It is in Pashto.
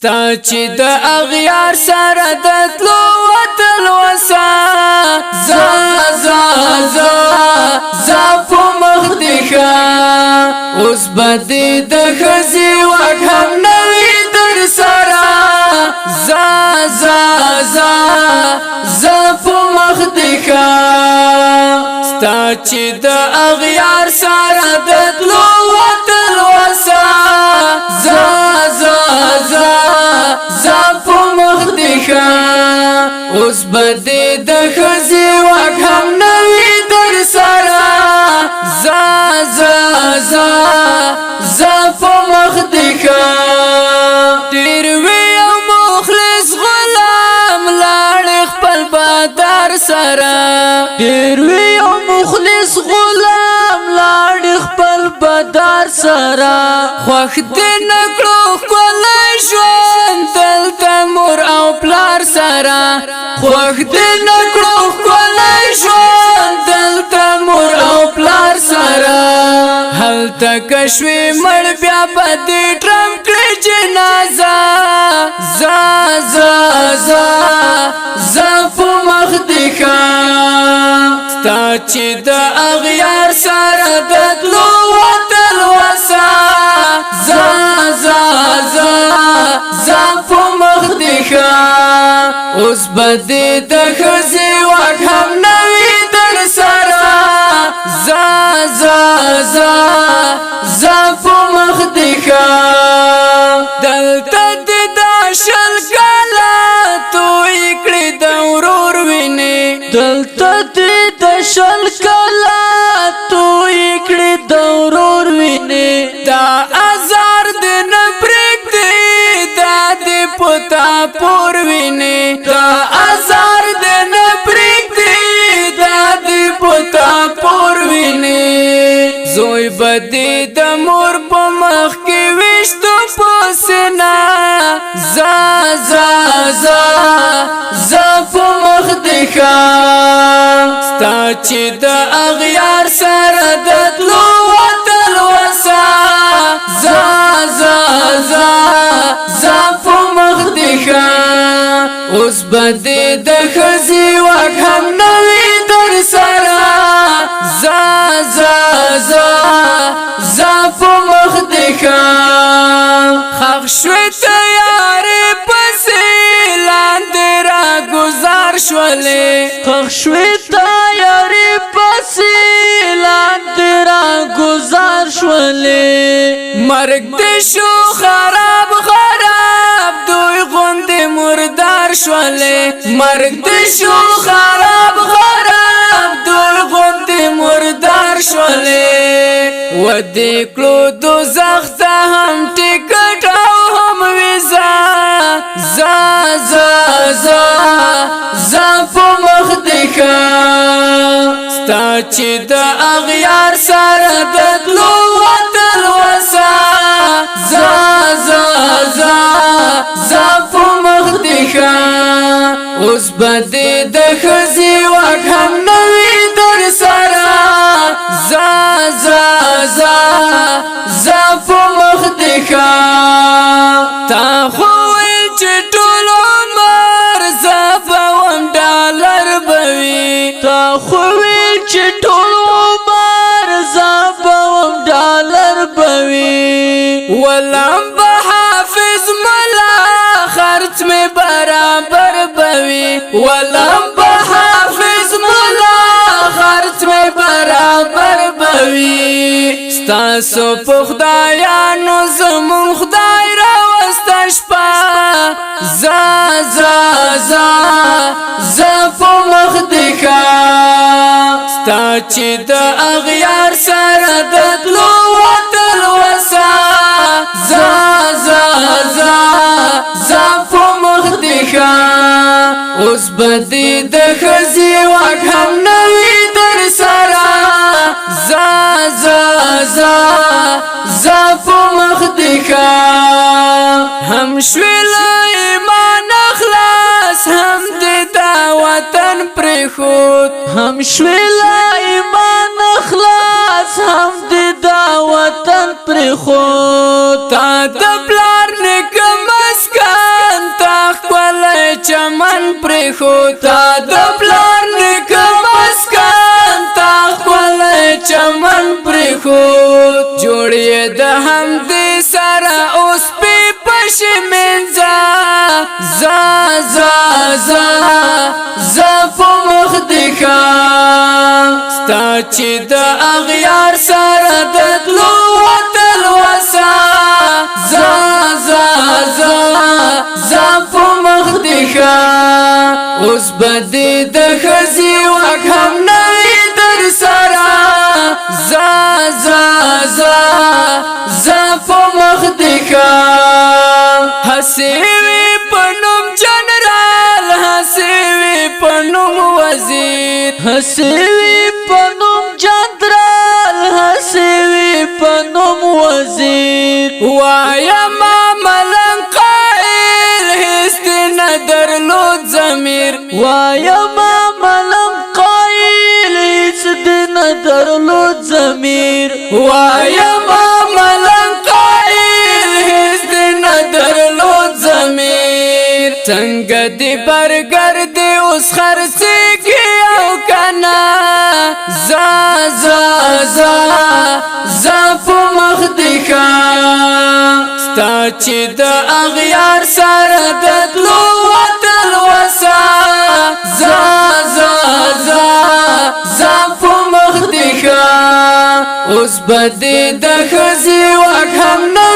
ستا چې د اغیار سره د تلو وتل وسا زا په مخ دی ښه اوس به دې د ښځې واک هم نه وي در سره زا په مخ دی ښه ستا چې د اغیار سره د تلو وتل وسا زا په مخ دی ښه اوس به دې د ښځې واک هم نه وي در سره زا په مخ دی ښه ډېر وي او مخلص غلام لاړ خپل بادار سره ډېر وي او مخلص غلام لاړ خپل بادار سره خوښ دې نه کړو ښکلی ژوند دلته مور او پلار سره خوښ دې نه کړو ښکلی ژوند دلته مور او پلار سره هلته که شوې مړ بیا به دې ټرم کړې جنازه زه په مخ دی ښه ستا چې د اغیار سره د تلو وتل وسا زه په مخ دی ښه اوس به دې د ښځې واک هم نه وي در سره زه په مخ دی ښه دلته دې دا شل کاله توی کړې د ورور وینې دلته دې د شل کاله توی کړې د ورور وینې دا ازار دې نه پرېږدي دا دې په تا پور وینې دا ازار دې نه پرېږدي دا دې په تا پور وینې زوی به دې د مور په مخ کې ویشتو په سینه زه په مخ دی ښه ستا چې د اغیار سره د تلو وتل وسا زه په مخ دی ښه اوس به دې د ښځې واک هم نه وي در سره زه په مخ دی ښه ښخ شوې تیارې پسې لاندې راګذار شولې ښخ شوې تیارې پسې لاندې راګذار شولې مرګ دې شو خراب دوی غوندې مردار شولې مرګ دې شو خراب دوی غوندې مردار شولې ودې کړو دوزخ ته هم ټکټ او هم ویزا زه په مخ دی ښه ستا چې د اغیار سره د تلو وتل وسا زه په مخ دی ښه اوس به دې د ښځې واک هم نه وي در سره زه په مخ دی ښه تا خو ویل چې ټول عمر زه به وم ډالر به وي تا خو ویل چې ټول عمر زه به وم ډالر به وي ولم به حافظ ملا خرچ مې برابر به وي ولم به حافظ ملا خرچ مې برابر به وي ستاسو په خدایانو زمون خدای راوسته شپه زه په مخ دی ښه ستا چې د اغیار سره د تلو وتل وسا زه په مخ دی ښه اوس به دې د ښځې واک هم نه وي در سره زه په مخ دی ښه هم شوې له ایمان اخلاص هم دې دا وطن پرېښود هم شوې له ایمان اخلاص هم دې دا وطن پرېښود تا د پلار نیکه مسکن چمن پریخو تا د پلار نکه مسکن تا خپل چمن پریخو جوړې د همدې سره اوس پی پشمنځه زا زا زا زا په مخ دې ښه ستا چې د اغیار سره د تلو تلوسه زا زا زا زا په مخ دې ښه اوس به دې د ښځې واک هم نه وي در سره زا زا زا زا په مخ دې ښه هسې وي په نوم جنرال هسې وي په نوم وزیر هسې وي په نوم جنرال هسې وي په نوم وزیر وایم ملنګ قائل هیڅ دې نه درلود ضمیر وایم ملنګ قایل هیڅ دې نه درلود ضمیر وایم ملنګ قائل هیڅ دې نه درلود ضمیر څنګه دې برګر دې اوس خرڅېږي او کنه زا زا زا زا په مخ دې ښه ستا چې د اغیار سره د تلو تلوسه زا زا زا زا په مخ دې ښه اوس به دې د ښځې واک هم نه